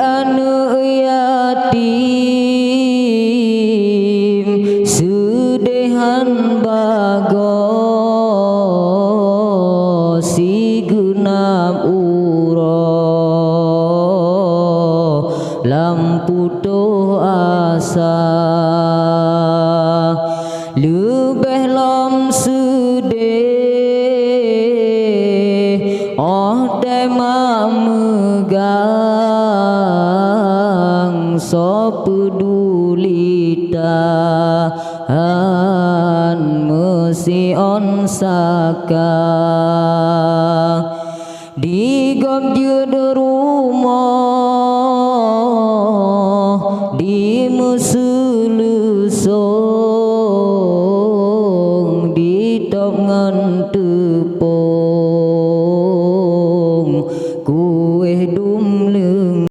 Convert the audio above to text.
anu yatim sudehan bago si gunam uro lampu doh asa lubeh lom sude oh tema megang so pedulitahan mesi on saka digom